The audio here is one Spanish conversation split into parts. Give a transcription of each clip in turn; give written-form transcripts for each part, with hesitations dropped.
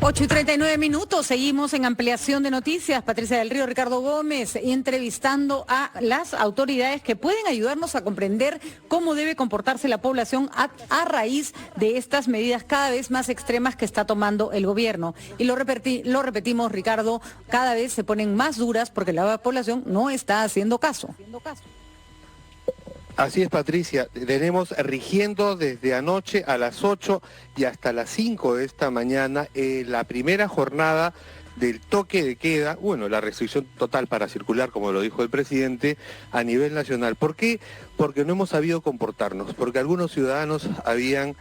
8:39, seguimos en ampliación de noticias. Patricia del Río, Ricardo Gómez, entrevistando a las autoridades que pueden ayudarnos a comprender cómo debe comportarse la población a raíz de estas medidas cada vez más extremas que está tomando el gobierno. Y lo repetimos, Ricardo, cada vez se ponen más duras porque la población no está haciendo caso. Así es, Patricia, tenemos rigiendo desde anoche a las 8 y hasta las 5 de esta mañana la primera jornada del toque de queda, bueno, la restricción total para circular, como lo dijo el presidente, a nivel nacional. ¿Por qué? Porque no hemos sabido comportarnos, porque algunos ciudadanos habían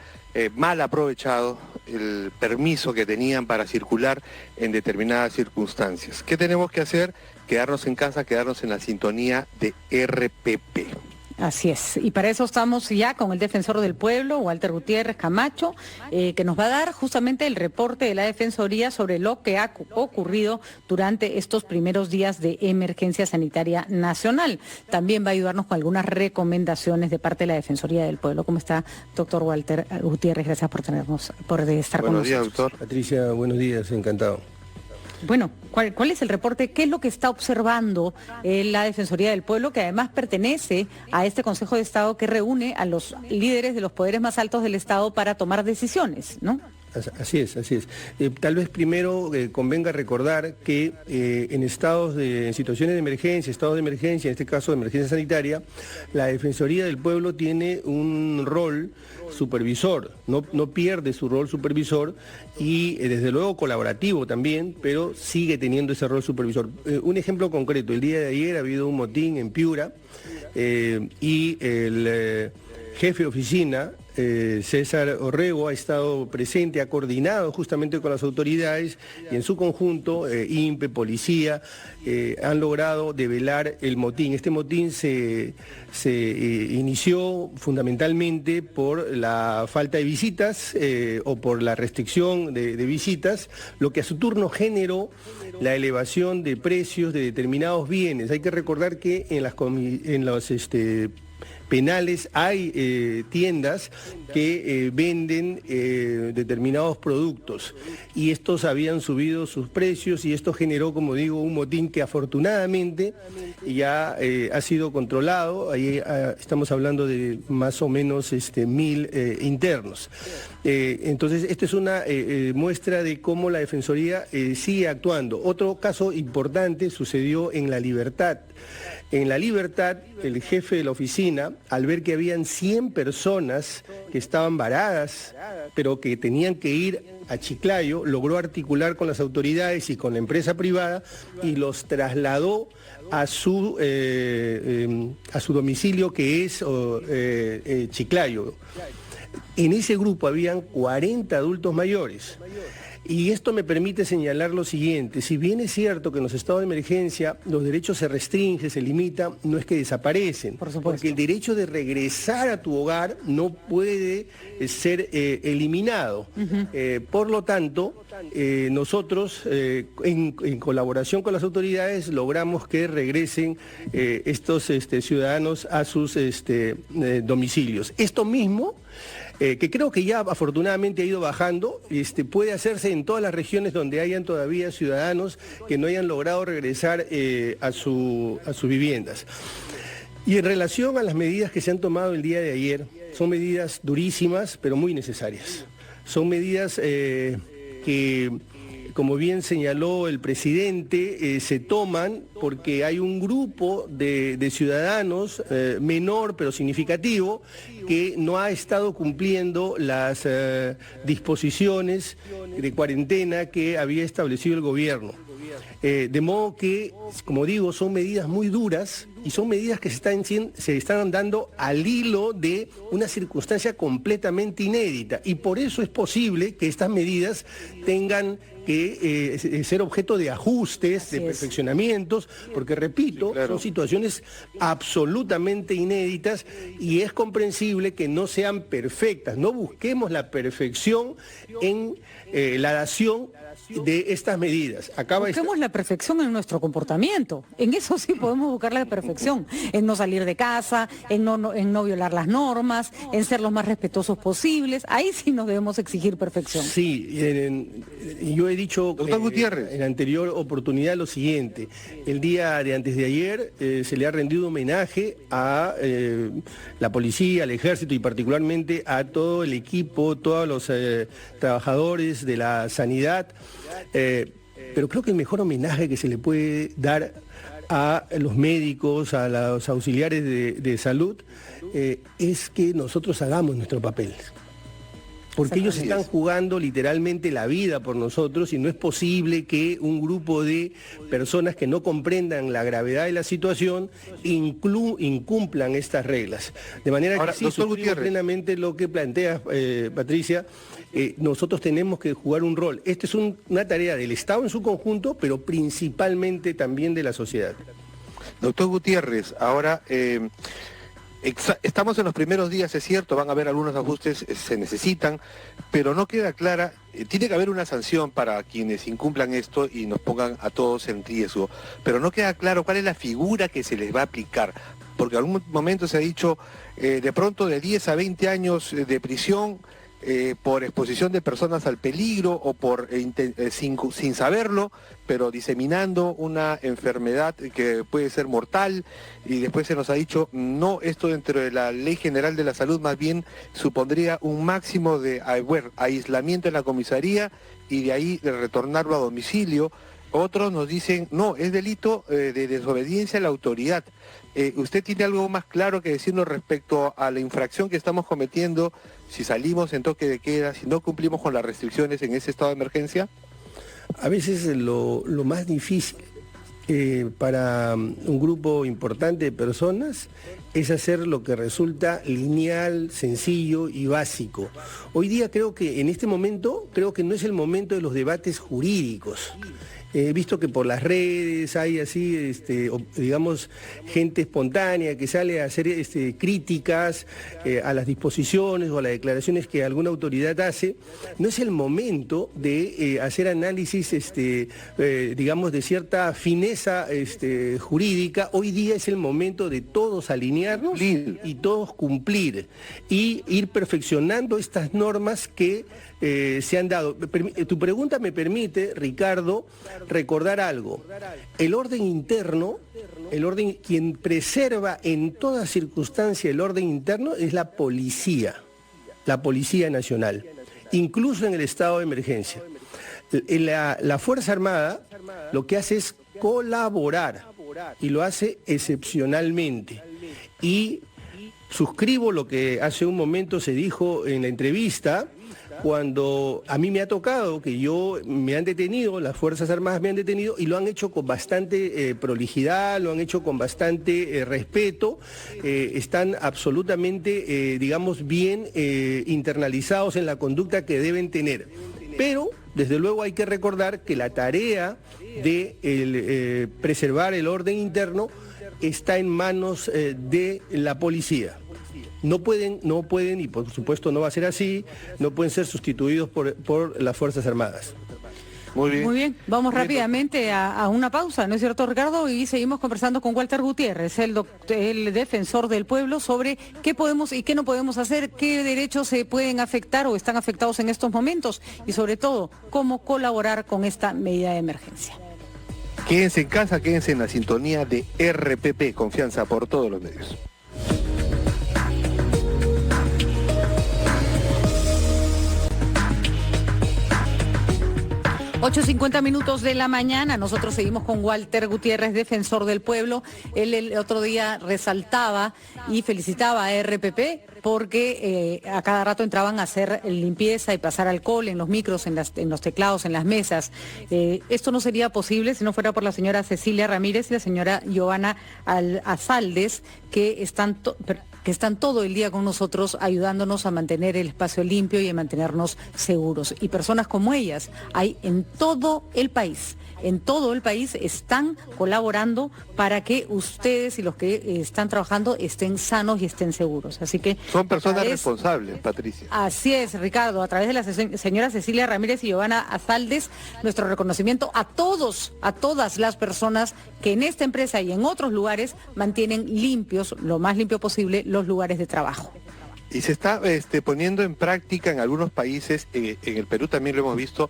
mal aprovechado el permiso que tenían para circular en determinadas circunstancias. ¿Qué tenemos que hacer? Quedarnos en casa, quedarnos en la sintonía de RPP. Así es, y para eso estamos ya con el defensor del pueblo, Walter Gutiérrez Camacho, que nos va a dar justamente el reporte de la Defensoría sobre lo que ha ocurrido durante estos primeros días de emergencia sanitaria nacional. También va a ayudarnos con algunas recomendaciones de parte de la Defensoría del Pueblo. ¿Cómo está, doctor Walter Gutiérrez? Gracias por estar con nosotros. Buenos días, doctor. Patricia, buenos días, encantado. Bueno, ¿cuál es el reporte? ¿Qué es lo que está observando la Defensoría del Pueblo, que además pertenece a este Consejo de Estado que reúne a los líderes de los poderes más altos del Estado para tomar decisiones, ¿no? Así es, así es. Tal vez primero convenga recordar que en situaciones de emergencia, estados de emergencia, en este caso de emergencia sanitaria, la Defensoría del Pueblo tiene un rol supervisor, no pierde su rol supervisor y desde luego colaborativo también, pero sigue teniendo ese rol supervisor. Un ejemplo concreto, el día de ayer ha habido un motín en Piura y el jefe de oficina, César Orrego, ha estado presente, ha coordinado justamente con las autoridades y en su conjunto, INPE, policía, han logrado develar el motín. Este motín se inició fundamentalmente por la falta de visitas o por la restricción de visitas, lo que a su turno generó la elevación de precios de determinados bienes. Hay que recordar que en los penales hay tiendas que venden determinados productos y estos habían subido sus precios y esto generó, como digo, un motín que afortunadamente ya ha sido controlado. Ahí estamos hablando de más o menos 1.000 internos. Entonces, esta es una muestra de cómo la Defensoría sigue actuando. Otro caso importante sucedió en La Libertad. En La Libertad, el jefe de la oficina, al ver que habían 100 personas que estaban varadas, pero que tenían que ir a Chiclayo, logró articular con las autoridades y con la empresa privada y los trasladó a su domicilio, que es Chiclayo. En ese grupo habían 40 adultos mayores. Y esto me permite señalar lo siguiente: si bien es cierto que en los estados de emergencia los derechos se restringen, se limitan, no es que desaparecen, porque el derecho de regresar a tu hogar no puede ser eliminado. Por lo tanto, nosotros, en colaboración con las autoridades, logramos que regresen estos ciudadanos a sus domicilios. Esto mismo, que creo que ya afortunadamente ha ido bajando, puede hacerse en todas las regiones donde hayan todavía ciudadanos que no hayan logrado regresar a sus viviendas. Y en relación a las medidas que se han tomado el día de ayer, son medidas durísimas, pero muy necesarias. Son medidas que, como bien señaló el presidente, se toman porque hay un grupo de ciudadanos menor pero significativo que no ha estado cumpliendo las disposiciones de cuarentena que había establecido el gobierno. De modo que, como digo, son medidas muy duras y son medidas que se están dando al hilo de una circunstancia completamente inédita. Y por eso es posible que estas medidas tengan que ser objeto de ajustes, de perfeccionamientos, porque repito, son situaciones absolutamente inéditas y es comprensible que no sean perfectas. No busquemos la perfección en la dación de estas medidas. Busquemos la perfección en nuestro comportamiento. En eso sí podemos buscar la perfección. En no salir de casa, en no violar las normas, en ser los más respetuosos posibles. Ahí sí nos debemos exigir perfección. Sí, yo he dicho en anterior oportunidad lo siguiente. El día de antes de ayer se le ha rendido homenaje a la policía, al ejército y particularmente a todo el equipo, todos los trabajadores de la sanidad. Pero creo que el mejor homenaje que se le puede dar a los médicos, a los auxiliares de salud, es que nosotros hagamos nuestro papel. Porque ellos están jugando literalmente la vida por nosotros y no es posible que un grupo de personas que no comprendan la gravedad de la situación incumplan estas reglas. De manera que sí, suscribo plenamente lo que plantea Patricia. Nosotros tenemos que jugar un rol. Esta es una tarea del Estado en su conjunto, pero principalmente también de la sociedad. Doctor Gutiérrez, ahora estamos en los primeros días, es cierto, van a haber algunos ajustes, se necesitan, pero no queda clara, tiene que haber una sanción para quienes incumplan esto y nos pongan a todos en riesgo, pero no queda claro cuál es la figura que se les va a aplicar, porque en algún momento se ha dicho de pronto de 10 a 20 años de prisión, por exposición de personas al peligro o por sin saberlo, pero diseminando una enfermedad que puede ser mortal, y después se nos ha dicho, no, esto dentro de la Ley General de la Salud más bien supondría un máximo de aislamiento en la comisaría y de ahí de retornarlo a domicilio. Otros nos dicen, no, es delito de desobediencia a la autoridad. ¿Usted tiene algo más claro que decirnos respecto a la infracción que estamos cometiendo si salimos en toque de queda, si no cumplimos con las restricciones en ese estado de emergencia? A veces lo más difícil para un grupo importante de personas es hacer lo que resulta lineal, sencillo y básico. Hoy día creo que en este momento, creo que no es el momento de los debates jurídicos. He visto que por las redes hay así, digamos, gente espontánea que sale a hacer críticas a las disposiciones o a las declaraciones que alguna autoridad hace. No es el momento de hacer análisis, digamos, de cierta fineza jurídica. Hoy día es el momento de todos alinearnos y todos cumplir y ir perfeccionando estas normas que se han dado. Tu pregunta me permite, Ricardo, recordar algo. El orden interno, quien preserva en toda circunstancia el orden interno es la Policía Nacional, incluso en el estado de emergencia. La Fuerza Armada lo que hace es colaborar y lo hace excepcionalmente. Y suscribo lo que hace un momento se dijo en la entrevista, cuando a mí me ha tocado que me han detenido, las Fuerzas Armadas me han detenido y lo han hecho con bastante prolijidad, lo han hecho con bastante respeto, están absolutamente, digamos, bien internalizados en la conducta que deben tener. Pero, desde luego, hay que recordar que la tarea de preservar el orden interno está en manos de la policía. No pueden, y por supuesto no va a ser así, no pueden ser sustituidos por las Fuerzas Armadas. Muy bien, vamos rápidamente a una pausa, ¿no es cierto, Ricardo? Y seguimos conversando con Walter Gutiérrez, el defensor del pueblo, sobre qué podemos y qué no podemos hacer, qué derechos se pueden afectar o están afectados en estos momentos y sobre todo, cómo colaborar con esta medida de emergencia. Quédense en casa, quédense en la sintonía de RPP, confianza por todos los medios. 8:50 minutos de la mañana, nosotros seguimos con Walter Gutiérrez, defensor del pueblo. Él el otro día resaltaba y felicitaba a RPP porque a cada rato entraban a hacer limpieza y pasar alcohol en los micros, en los teclados, en las mesas. Esto no sería posible si no fuera por la señora Cecilia Ramírez y la señora Giovanna Azaldes, que están todo el día con nosotros ayudándonos a mantener el espacio limpio y a mantenernos seguros. Y personas como ellas hay en todo el país. En todo el país están colaborando para que ustedes y los que están trabajando estén sanos y estén seguros. Así que Son personas responsables, Patricia. Así es, Ricardo, a través de la señora Cecilia Ramírez y Giovanna Azaldes, nuestro reconocimiento a todas las personas que en esta empresa y en otros lugares mantienen limpios, lo más limpio posible, los lugares de trabajo. Y se está poniendo en práctica en algunos países, en el Perú también lo hemos visto,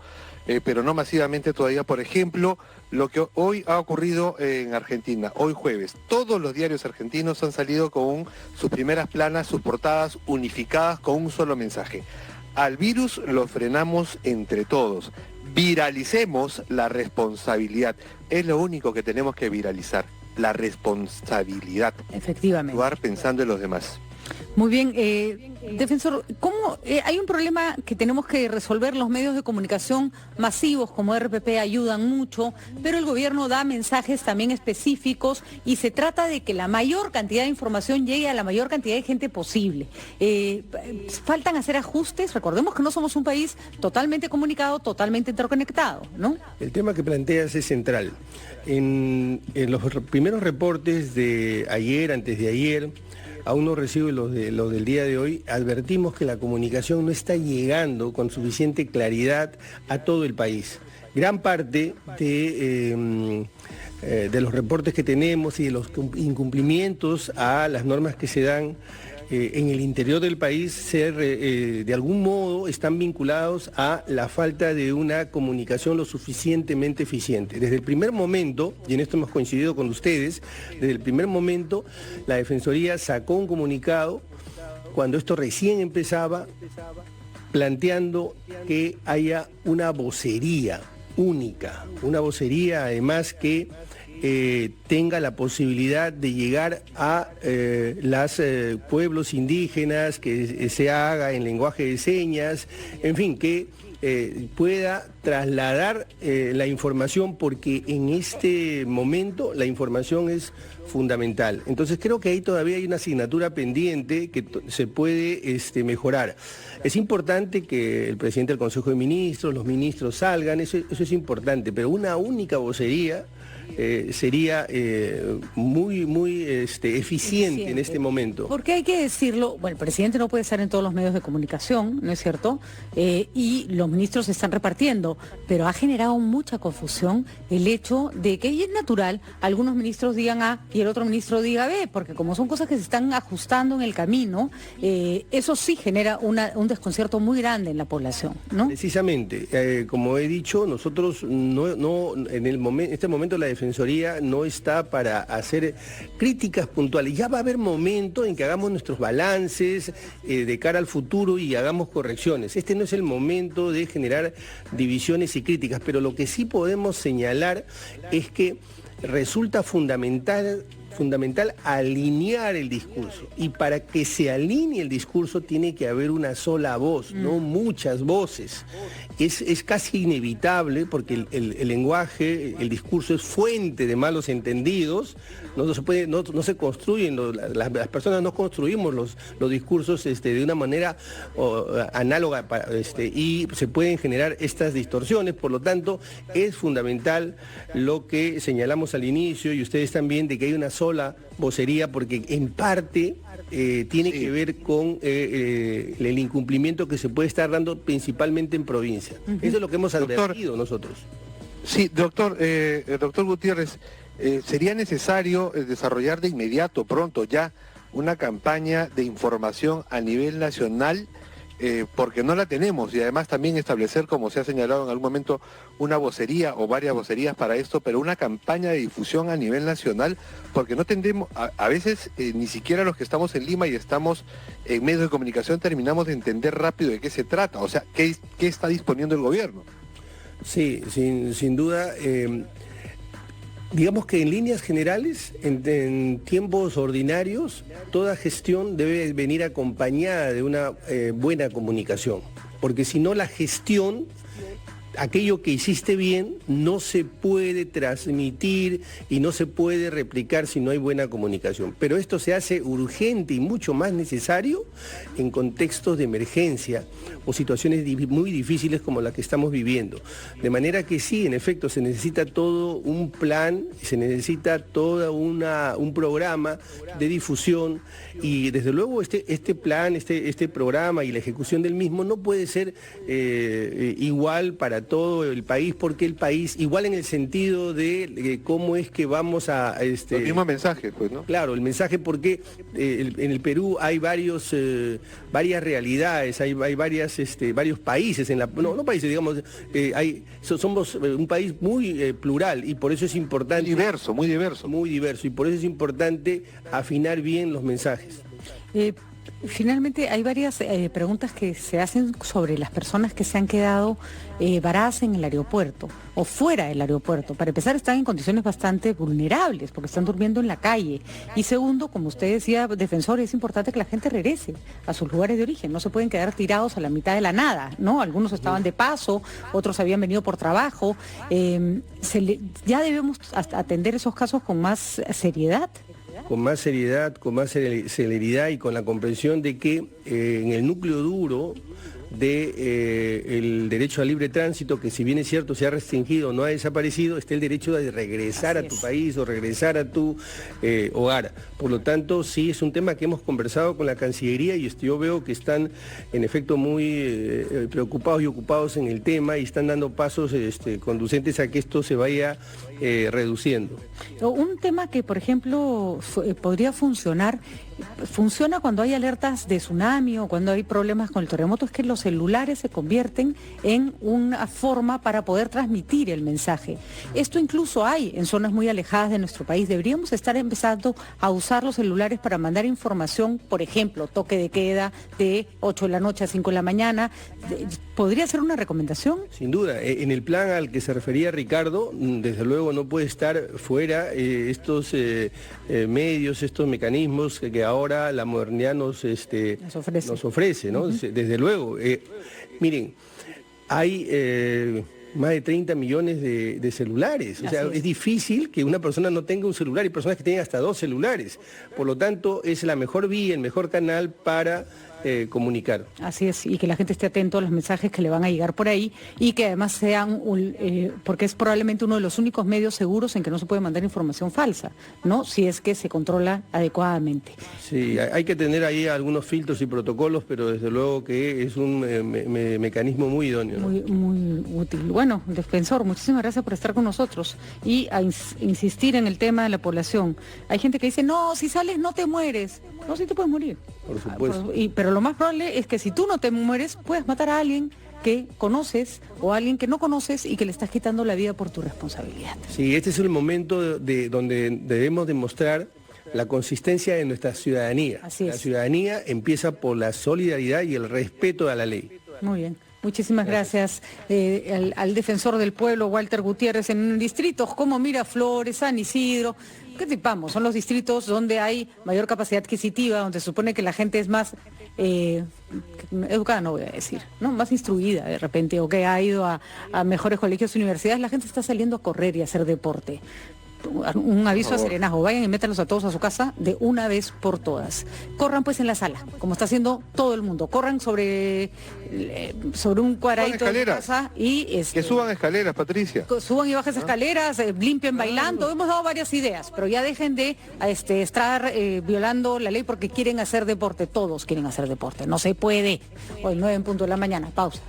pero no masivamente todavía. Por ejemplo, lo que hoy ha ocurrido en Argentina, hoy jueves. Todos los diarios argentinos han salido con sus primeras planas, sus portadas unificadas con un solo mensaje. Al virus lo frenamos entre todos. Viralicemos la responsabilidad. Es lo único que tenemos que viralizar, la responsabilidad. Efectivamente. Actuar pensando en los demás. Muy bien, defensor, ¿cómo hay un problema que tenemos que resolver? Los medios de comunicación masivos como RPP ayudan mucho, pero el gobierno da mensajes también específicos y se trata de que la mayor cantidad de información llegue a la mayor cantidad de gente posible. Faltan hacer ajustes, recordemos que no somos un país totalmente comunicado, totalmente interconectado, ¿no? El tema que planteas es central. En los primeros reportes de ayer, antes de ayer, aún no recibo los del día de hoy, advertimos que la comunicación no está llegando con suficiente claridad a todo el país. Gran parte de los reportes que tenemos y de los incumplimientos a las normas que se dan en el interior del país de algún modo están vinculados a la falta de una comunicación lo suficientemente eficiente. Desde el primer momento, y en esto hemos coincidido con ustedes, desde el primer momento la Defensoría sacó un comunicado cuando esto recién empezaba, planteando que haya una vocería única, una vocería además que tenga la posibilidad de llegar a los pueblos indígenas, que se haga en lenguaje de señas, en fin, que pueda trasladar la información, porque en este momento la información es fundamental. Entonces creo que ahí todavía hay una asignatura pendiente que se puede mejorar. Es importante que el presidente del Consejo de Ministros, los ministros salgan, eso es importante, pero una única vocería sería muy eficiente en este momento. Porque hay que decirlo, bueno, el presidente no puede estar en todos los medios de comunicación, ¿no es cierto? Y los ministros se están repartiendo, pero ha generado mucha confusión el hecho de que, y es natural, algunos ministros digan A y el otro ministro diga B, porque como son cosas que se están ajustando en el camino, eso sí genera un desconcierto muy grande en la población, ¿no? Precisamente, como he dicho, nosotros en este momento la Defensoría no está para hacer críticas puntuales. Ya va a haber momento en que hagamos nuestros balances de cara al futuro y hagamos correcciones. Este no es el momento de generar divisiones y críticas, pero lo que sí podemos señalar es que resulta fundamental alinear el discurso, y para que se alinee el discurso tiene que haber una sola voz, no muchas voces. Es casi inevitable porque el lenguaje, el discurso es fuente de malos entendidos, no se construyen, las personas no construimos los discursos de una manera análoga y se pueden generar estas distorsiones. Por lo tanto, es fundamental lo que señalamos al inicio y ustedes también, de que hay una sola vocería, porque en parte tiene que ver con el incumplimiento que se puede estar dando principalmente en provincia. Eso es lo que hemos advertido nosotros. Sí, doctor Gutiérrez, ¿sería necesario desarrollar de inmediato, pronto ya, una campaña de información a nivel nacional? Porque no la tenemos, y además también establecer, como se ha señalado en algún momento, una vocería o varias vocerías para esto, pero una campaña de difusión a nivel nacional, porque no tendremos, a veces ni siquiera los que estamos en Lima y estamos en medios de comunicación terminamos de entender rápido de qué se trata, o sea, qué está disponiendo el gobierno. Sí, sin duda. Digamos que en líneas generales, en tiempos ordinarios, toda gestión debe venir acompañada de una buena comunicación, porque si no la gestión aquello que hiciste bien no se puede transmitir y no se puede replicar si no hay buena comunicación. Pero esto se hace urgente y mucho más necesario en contextos de emergencia o situaciones muy difíciles como la que estamos viviendo. De manera que sí, en efecto, se necesita todo un plan, se necesita todo un programa de difusión y desde luego este plan, este programa y la ejecución del mismo no puede ser igual para todo el país, porque el país, igual en el sentido de cómo es que vamos a... Los mismos mensajes, pues, ¿no? Claro, el mensaje porque en el Perú hay varias realidades, hay varios países, no países, digamos, somos un país muy plural y por eso es importante... Muy diverso. Muy diverso y por eso es importante afinar bien los mensajes. Finalmente, hay varias preguntas que se hacen sobre las personas que se han quedado varadas en el aeropuerto o fuera del aeropuerto. Para empezar, están en condiciones bastante vulnerables porque están durmiendo en la calle. Y segundo, como usted decía, defensor, es importante que la gente regrese a sus lugares de origen. No se pueden quedar tirados a la mitad de la nada, ¿no? Algunos estaban de paso, otros habían venido por trabajo. Ya debemos atender esos casos con más seriedad. Con más seriedad, con más celeridad y con la comprensión de que en el núcleo duro del derecho al libre tránsito, que si bien es cierto se ha restringido, no ha desaparecido, está el derecho de regresar a tu país o regresar a tu hogar. Por lo tanto, sí es un tema que hemos conversado con la Cancillería y yo veo que están en efecto muy preocupados y ocupados en el tema y están dando pasos conducentes a que esto se vaya reduciendo. Un tema que, por ejemplo, podría funciona cuando hay alertas de tsunami o cuando hay problemas con el terremoto, es que los celulares se convierten en una forma para poder transmitir el mensaje. Esto incluso hay en zonas muy alejadas de nuestro país. Deberíamos estar empezando a usar los celulares para mandar información, por ejemplo, toque de queda de 8 de la noche a 5 de la mañana. ¿Podría ser una recomendación? Sin duda. En el plan al que se refería Ricardo, desde luego no puede estar fuera estos medios, estos mecanismos que ahora la modernidad nos ofrece, ¿no? Uh-huh. Desde luego. Miren, hay más de 30 millones de celulares. O sea, es difícil que una persona no tenga un celular. Hay personas que tienen hasta 2 celulares. Por lo tanto, es la mejor vía, el mejor canal para comunicar. Así es, y que la gente esté atento a los mensajes que le van a llegar por ahí y que además sean, porque es probablemente uno de los únicos medios seguros en que no se puede mandar información falsa, ¿no? Si es que se controla adecuadamente. Sí, hay que tener ahí algunos filtros y protocolos, pero desde luego que es un mecanismo muy idóneo, ¿no? Muy útil. Bueno, defensor, muchísimas gracias por estar con nosotros y a insistir en el tema de la población. Hay gente que dice, no, si sales no te mueres. No, sí te puedes morir. Por supuesto. Pero lo más probable es que si tú no te mueres, puedes matar a alguien que conoces o a alguien que no conoces y que le estás quitando la vida por tu responsabilidad. Sí, este es el momento donde debemos demostrar la consistencia de nuestra ciudadanía. Así es. La ciudadanía empieza por la solidaridad y el respeto a la ley. Muy bien. Muchísimas gracias al defensor del pueblo, Walter Gutiérrez, en distritos como Miraflores, San Isidro. ¿Qué tipamos? Son los distritos donde hay mayor capacidad adquisitiva, donde se supone que la gente es más educada, no voy a decir, ¿no? Más instruida de repente, o que ha ido a mejores colegios y universidades. La gente está saliendo a correr y a hacer deporte. Un aviso a Serenazgo, vayan y métanlos a todos a su casa de una vez por todas. Corran pues en la sala, como está haciendo todo el mundo. Corran sobre un cuadradito de casa y... que suban escaleras, Patricia. Suban y bajen escaleras, limpien bailando. Hemos dado varias ideas, pero ya dejen de estar violando la ley porque quieren hacer deporte. Todos quieren hacer deporte. No se puede. Hoy 9 en punto de la mañana. Pausa.